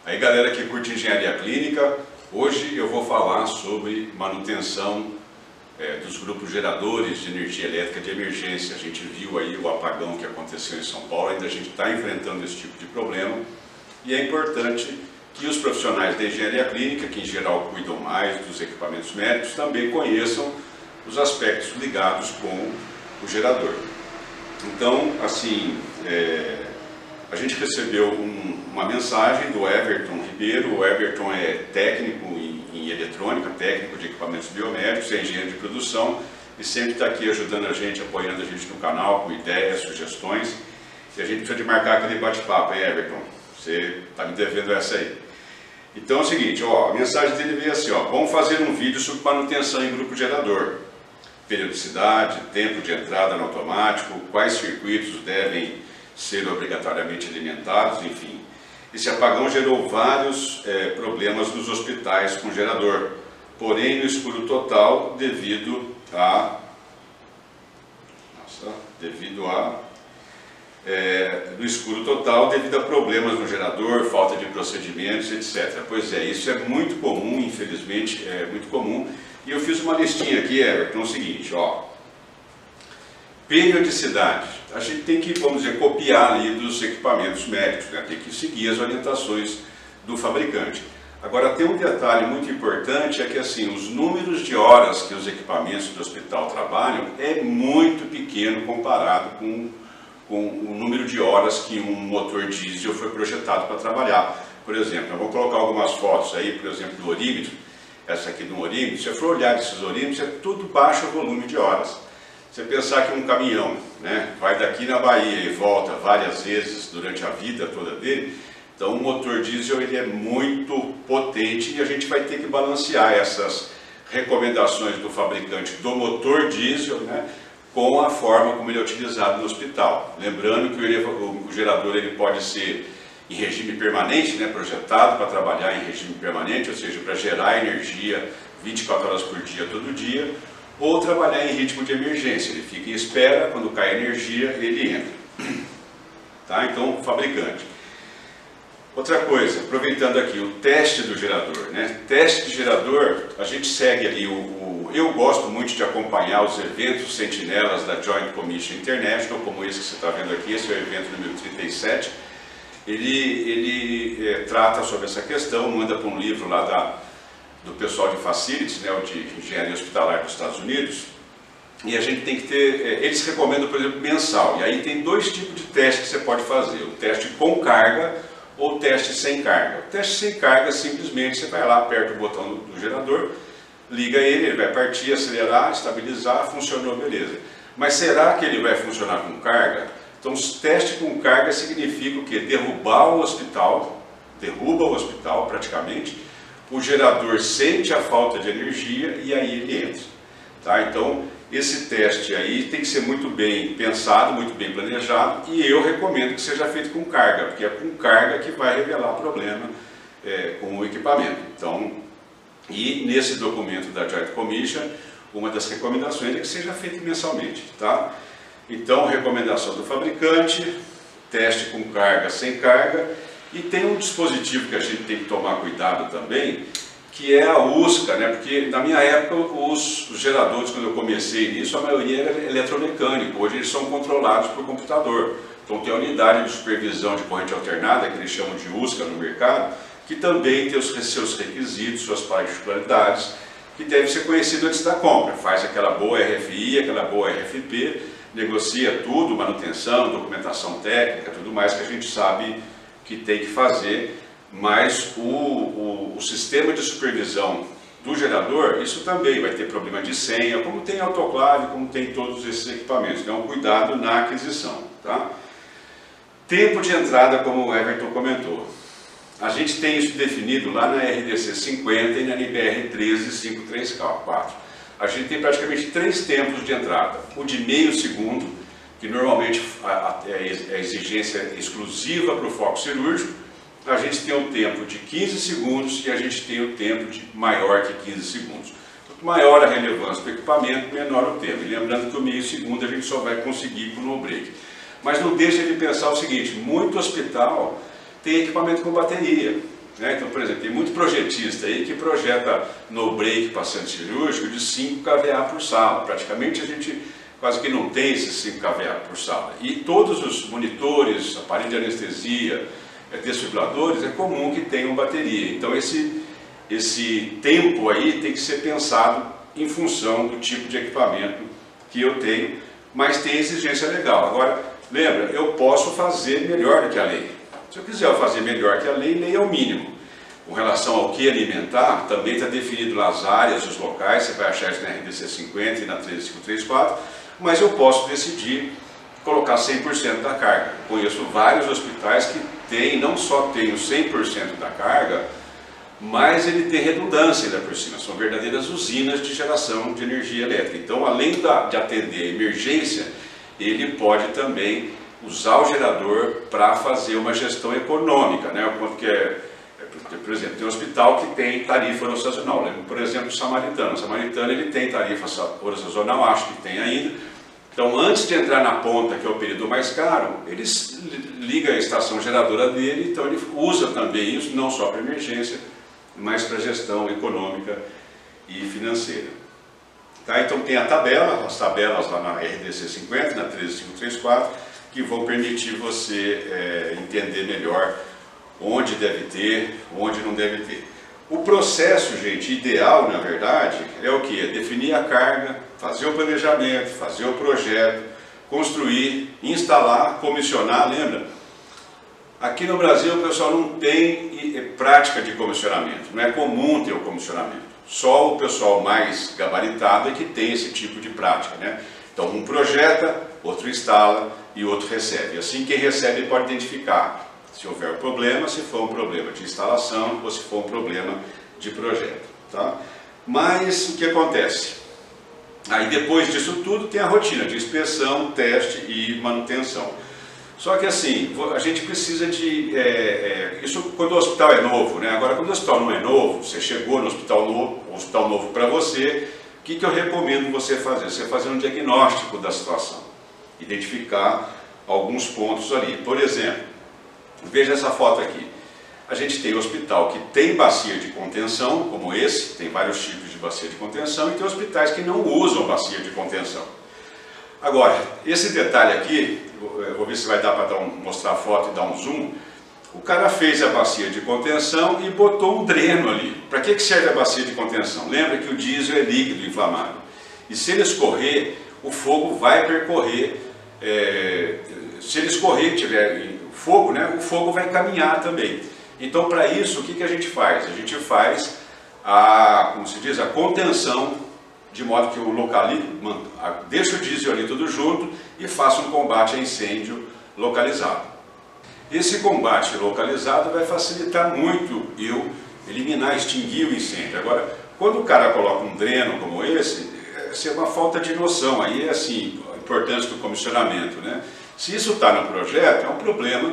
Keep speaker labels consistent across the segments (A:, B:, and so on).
A: Aí galera que curte engenharia clínica, hoje eu vou falar sobre manutenção dos grupos geradores de energia elétrica de emergência. A gente viu aí o apagão que aconteceu em São Paulo, ainda a gente está enfrentando esse tipo de problema e é importante que os profissionais da engenharia clínica, que em geral cuidam mais dos equipamentos médicos, também conheçam os aspectos ligados com o gerador. Então, assim, a gente recebeu uma mensagem do Everton Ribeiro. O Everton é técnico em eletrônica, técnico de equipamentos biomédicos, é engenheiro de produção e sempre está aqui ajudando a gente, apoiando a gente no canal com ideias, sugestões. E a gente precisa de marcar aquele bate-papo, hein, Everton? Você está me devendo essa aí. Então é o seguinte, ó, a mensagem dele veio assim, ó: vamos fazer um vídeo sobre manutenção em grupo gerador. Periodicidade, tempo de entrada no automático, quais circuitos devem ser obrigatoriamente alimentados, enfim. Esse apagão gerou vários problemas nos hospitais com gerador, porém no escuro total devido a problemas no gerador, falta de procedimentos, etc. Pois é, isso é muito comum, infelizmente, é muito comum. E eu fiz uma listinha aqui, Everton, é o seguinte, ó. Periodicidade. A gente tem que, vamos dizer, copiar ali dos equipamentos médicos, né? Tem que seguir as orientações do fabricante. Agora, tem um detalhe muito importante, é que assim, os números de horas que os equipamentos do hospital trabalham é muito pequeno comparado com o número de horas que um motor diesel foi projetado para trabalhar. Por exemplo, eu vou colocar algumas fotos aí, por exemplo, do orímetro. Essa aqui do orímetro, se eu for olhar esses orímetros, é tudo baixo volume de horas. Você pensar que um caminhão, né, vai daqui na Bahia e volta várias vezes durante a vida toda dele, então o motor diesel ele é muito potente e a gente vai ter que balancear essas recomendações do fabricante do motor diesel, né, com a forma como ele é utilizado no hospital. Lembrando que o gerador ele pode ser em regime permanente, né, projetado para trabalhar em regime permanente, ou seja, para gerar energia 24 horas por dia, todo dia, ou trabalhar em ritmo de emergência. Ele fica em espera, quando cai energia, ele entra. Tá? Então, fabricante. Outra coisa, aproveitando aqui, o teste do gerador. Né? Teste de gerador, a gente segue ali eu gosto muito de acompanhar os eventos sentinelas da Joint Commission International, como esse que você está vendo aqui, esse é o evento número 37. Ele trata sobre essa questão, manda para um livro lá do pessoal de Facilities, né, de engenharia hospitalar dos Estados Unidos, e a gente tem que ter, eles recomendam, por exemplo, mensal, e aí tem dois tipos de teste que você pode fazer, o teste com carga ou o teste sem carga. O teste sem carga, simplesmente, você vai lá, aperta o botão do gerador, liga ele vai partir, acelerar, estabilizar, funcionou, beleza. Mas será que ele vai funcionar com carga? Então, os testes com carga significa o quê? Derruba o hospital praticamente, o gerador sente a falta de energia e aí ele entra. Tá? Então, esse teste aí tem que ser muito bem pensado, muito bem planejado e eu recomendo que seja feito com carga, porque é com carga que vai revelar problema com o equipamento. Então, e nesse documento da Joint Commission, uma das recomendações é que seja feito mensalmente. Tá? Então, recomendação do fabricante, teste com carga, sem carga, e tem um dispositivo que a gente tem que tomar cuidado também, que é a USCA, né? Porque na minha época os geradores, quando eu comecei nisso, a maioria era eletromecânico, hoje eles são controlados por computador. Então tem a unidade de supervisão de corrente alternada, que eles chamam de USCA no mercado, que também tem os seus requisitos, suas particularidades, que deve ser conhecido antes da compra. Faz aquela boa RFI, aquela boa RFP, negocia tudo, manutenção, documentação técnica, tudo mais que a gente sabe que tem que fazer, mas o sistema de supervisão do gerador, isso também vai ter problema de senha, como tem autoclave, como tem todos esses equipamentos. Então, cuidado na aquisição. Tá? Tempo de entrada, como o Everton comentou. A gente tem isso definido lá na RDC 50 e na NBR 13534. A gente tem praticamente 3 tempos de entrada. O de meio segundo, que normalmente é a exigência exclusiva para o foco cirúrgico. A gente tem o tempo de 15 segundos e a gente tem o tempo de maior que 15 segundos. Quanto maior a relevância do equipamento, menor o tempo. E lembrando que o meio segundo a gente só vai conseguir com o no break. Mas não deixa de pensar o seguinte, muito hospital tem equipamento com bateria. né? Então, por exemplo, tem muito projetista aí que projeta no break paciente cirúrgico de 5 kVA por sala. Praticamente a gente quase que não tem esses 5 kVA por sala. E todos os monitores, aparelho de anestesia, desfibriladores, é comum que tenham bateria. Então esse tempo aí tem que ser pensado em função do tipo de equipamento que eu tenho, mas tem exigência legal. Agora, lembra, eu posso fazer melhor do que a lei. Se eu quiser fazer melhor que a lei é o mínimo. Com relação ao que alimentar, também está definido lá as áreas, os locais, você vai achar isso na RDC 50 e na 13534, mas eu posso decidir colocar 100% da carga. Conheço vários hospitais que têm, não só tem o 100% da carga, mas ele tem redundância ainda por cima, são verdadeiras usinas de geração de energia elétrica. Então, além de atender a emergência, ele pode também usar o gerador para fazer uma gestão econômica, né? Por exemplo, tem um hospital que tem tarifa hora sazonal, por exemplo, o Samaritano. O Samaritano ele tem tarifa hora sazonal, acho que tem ainda. Então, antes de entrar na ponta, que é o período mais caro, ele liga a estação geradora dele, então ele usa também isso, não só para emergência, mas para gestão econômica e financeira. Tá? Então tem a tabela, as tabelas lá na RDC 50, na 13534, que vão permitir você entender melhor onde deve ter, onde não deve ter. O processo, gente, ideal, na verdade, é o que? É definir a carga, fazer o planejamento, fazer o projeto, construir, instalar, comissionar, lembra? Aqui no Brasil o pessoal não tem prática de comissionamento, não é comum ter o comissionamento. Só o pessoal mais gabaritado é que tem esse tipo de prática, né? Então um projeta, outro instala e outro recebe. Assim quem recebe pode identificar se houver um problema, se for um problema de instalação ou se for um problema de projeto. Tá? Mas o que acontece? Aí depois disso tudo tem a rotina de inspeção, teste e manutenção. Só que assim, a gente precisa de... isso quando o hospital é novo, né? Agora quando o hospital não é novo, você chegou no hospital novo para você, o que eu recomendo você fazer? Você fazer um diagnóstico da situação, identificar alguns pontos ali. Por exemplo, veja essa foto aqui. A gente tem hospital que tem bacia de contenção, como esse, tem vários tipos de bacia de contenção, e tem hospitais que não usam bacia de contenção. Agora, esse detalhe aqui, eu vou ver se vai dar para mostrar a foto e dar um zoom. O cara fez a bacia de contenção e botou um dreno ali. Para que serve a bacia de contenção? Lembra que o diesel é líquido inflamável. E se ele escorrer, o fogo vai percorrer. Se ele escorrer, tiver fogo, né, o fogo vai caminhar também. Então, para isso, o que a gente faz? A gente faz como se diz, a contenção, de modo que o localize, deixa o diesel ali tudo junto e faça um combate a incêndio localizado. Esse combate localizado vai facilitar muito eu eliminar, extinguir o incêndio. Agora, quando o cara coloca um dreno como esse, é uma falta de noção. Aí é assim, a importância do comissionamento, né? Se isso está no projeto, é um problema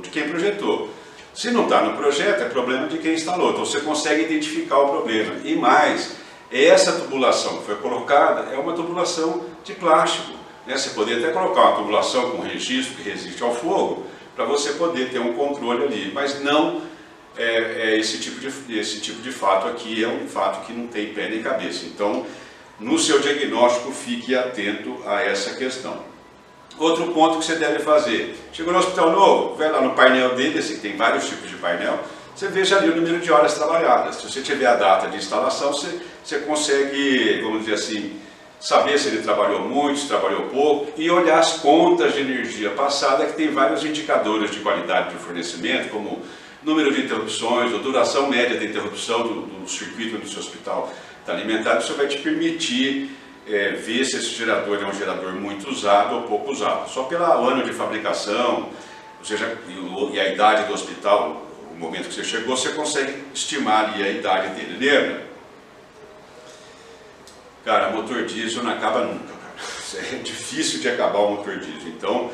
A: de quem projetou. Se não está no projeto, é problema de quem instalou. Então você consegue identificar o problema. E mais, essa tubulação que foi colocada é uma tubulação de plástico, né? Você poderia até colocar uma tubulação com registro que resiste ao fogo, para você poder ter um controle ali. Mas não esse tipo de fato aqui, é um fato que não tem pé nem cabeça. Então, no seu diagnóstico, fique atento a essa questão. Outro ponto que você deve fazer, chegou no hospital novo, vai lá no painel dele, assim, tem vários tipos de painel, você veja ali o número de horas trabalhadas. Se você tiver a data de instalação, você consegue, vamos dizer assim, saber se ele trabalhou muito, se trabalhou pouco, e olhar as contas de energia passada, que tem vários indicadores de qualidade de fornecimento, como número de interrupções, ou duração média da interrupção do circuito onde o seu hospital está alimentado. Isso vai te permitir ver se esse gerador é um gerador muito usado ou pouco usado. Só pelo ano de fabricação, ou seja, e a idade do hospital, o momento que você chegou, você consegue estimar ali a idade dele. Lembra? Cara, motor diesel não acaba nunca, cara. É difícil de acabar o motor diesel. Então,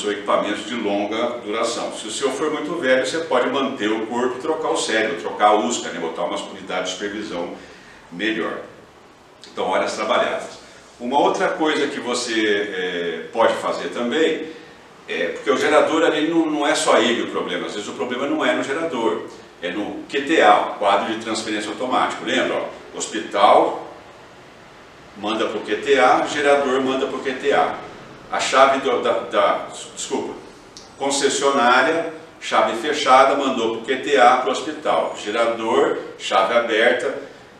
A: são equipamentos de longa duração. Se o senhor for muito velho, você pode manter o corpo e trocar o cérebro, trocar a USCA, né? Botar uma unidade de supervisão melhor. Então, horas trabalhadas. Uma outra coisa que você pode fazer também, porque o gerador ali não é só ele o problema, às vezes o problema não é no gerador. é no QTA, quadro de transferência automático. Lembra? Ó, hospital manda para o QTA, gerador manda para o QTA. A chave concessionária, chave fechada, mandou para o QTA, para o hospital. Gerador, chave aberta,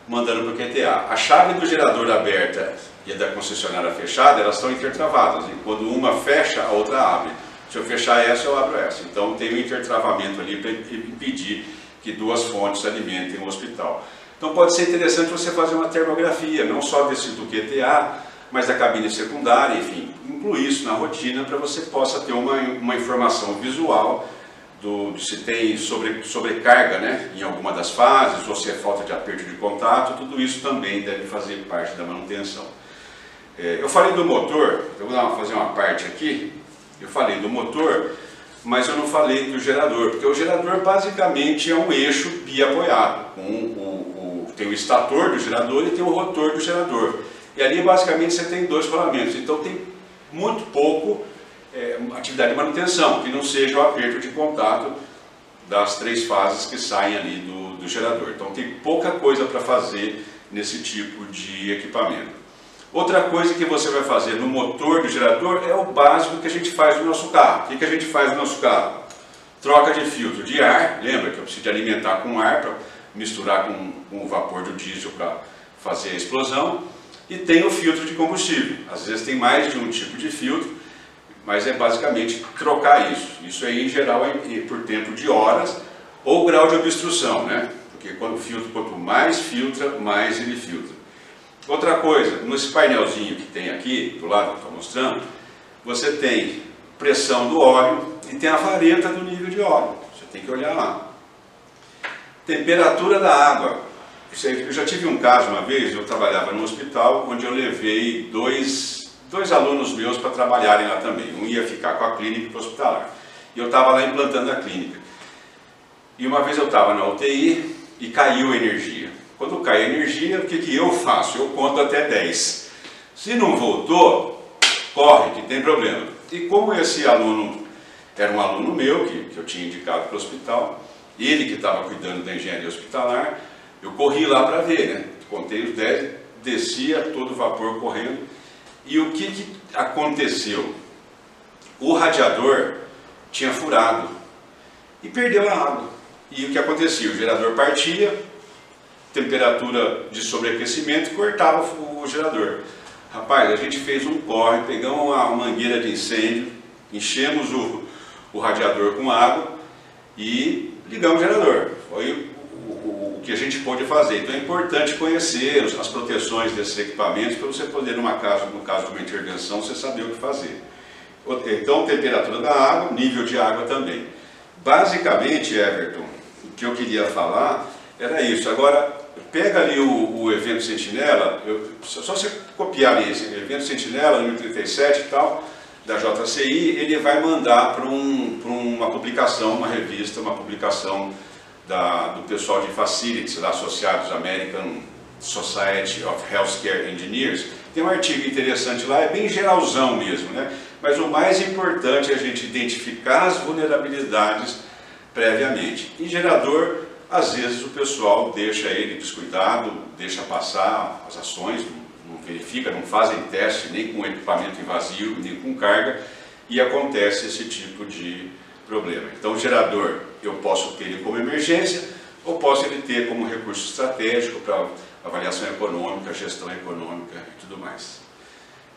A: mandando para o QTA. A chave do gerador aberta e a da concessionária fechada, elas estão intertravadas. E quando uma fecha, a outra abre. Se eu fechar essa, eu abro essa. Então tem um intertravamento ali para impedir que duas fontes alimentem o hospital. Então pode ser interessante você fazer uma termografia, não só do QTA, mas da cabine secundária, enfim, incluir isso na rotina para você possa ter uma informação visual se tem sobrecarga, né, em alguma das fases, ou se é falta de aperto de contato. Tudo isso também deve fazer parte da manutenção. Eu falei do motor, eu vou fazer uma parte aqui, eu falei do motor, mas eu não falei do gerador, porque o gerador basicamente é um eixo biapoiado, tem o estator do gerador e tem o rotor do gerador. E ali basicamente você tem dois rolamentos, então tem muito pouco atividade de manutenção, que não seja o aperto de contato das três fases que saem ali do gerador. Então tem pouca coisa para fazer nesse tipo de equipamento. Outra coisa que você vai fazer no motor do gerador é o básico que a gente faz no nosso carro. O que a gente faz no nosso carro? Troca de filtro de ar, lembra que eu preciso de alimentar com ar para misturar com o vapor do diesel para fazer a explosão. E tem o filtro de combustível. Às vezes tem mais de um tipo de filtro, mas é basicamente trocar isso. Isso aí em geral é por tempo de horas ou grau de obstrução, né? Porque quanto mais filtra, mais ele filtra. Outra coisa, nesse painelzinho que tem aqui, do lado que eu estou mostrando, você tem pressão do óleo e tem a vareta do nível de óleo. Você tem que olhar lá. Temperatura da água. Eu já tive um caso uma vez, eu trabalhava no hospital, onde eu levei dois alunos meus para trabalharem lá também. Um ia ficar com a clínica hospitalar. E eu estava lá implantando a clínica. E uma vez eu estava na UTI e caiu a energia. Quando cai a energia, o que eu faço? Eu conto até 10. Se não voltou, corre, que tem problema. E como esse aluno era um aluno meu, que eu tinha indicado para o hospital, ele que estava cuidando da engenharia hospitalar, eu corri lá para ver, né? Contei os 10, descia todo o vapor correndo. E o que aconteceu? O radiador tinha furado e perdeu a água. E o que acontecia? O gerador partia, temperatura de sobreaquecimento, cortava o gerador. Rapaz, a gente fez um corre, pegamos uma mangueira de incêndio, enchemos o radiador com água e ligamos o gerador. Foi o que a gente pôde fazer. Então é importante conhecer as proteções desses equipamentos para você poder, no caso de uma intervenção, você saber o que fazer. Então, temperatura da água, nível de água também. Basicamente, Everton, o que eu queria falar era isso. Agora, pega ali o evento Sentinela, só você copiar ali esse evento Sentinela, número 37 e tal, da JCI, ele vai mandar para uma publicação, uma revista, uma publicação do pessoal de Facilities, da Associados American Society of Healthcare Engineers. Tem um artigo interessante lá, é bem geralzão mesmo, né? Mas o mais importante é a gente identificar as vulnerabilidades previamente. Em gerador, às vezes o pessoal deixa ele descuidado, deixa passar as ações, não verifica, não fazem teste nem com equipamento invasivo, nem com carga, e acontece esse tipo de problema. Então o gerador, eu posso ter ele como emergência, ou posso ele ter como recurso estratégico para avaliação econômica, gestão econômica e tudo mais.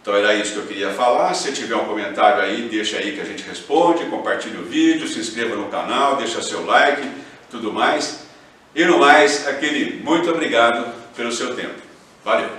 A: Então era isso que eu queria falar. Se tiver um comentário aí, deixa aí que a gente responde, compartilhe o vídeo, se inscreva no canal, deixa seu like, tudo mais. E no mais, aquele muito obrigado pelo seu tempo. Valeu!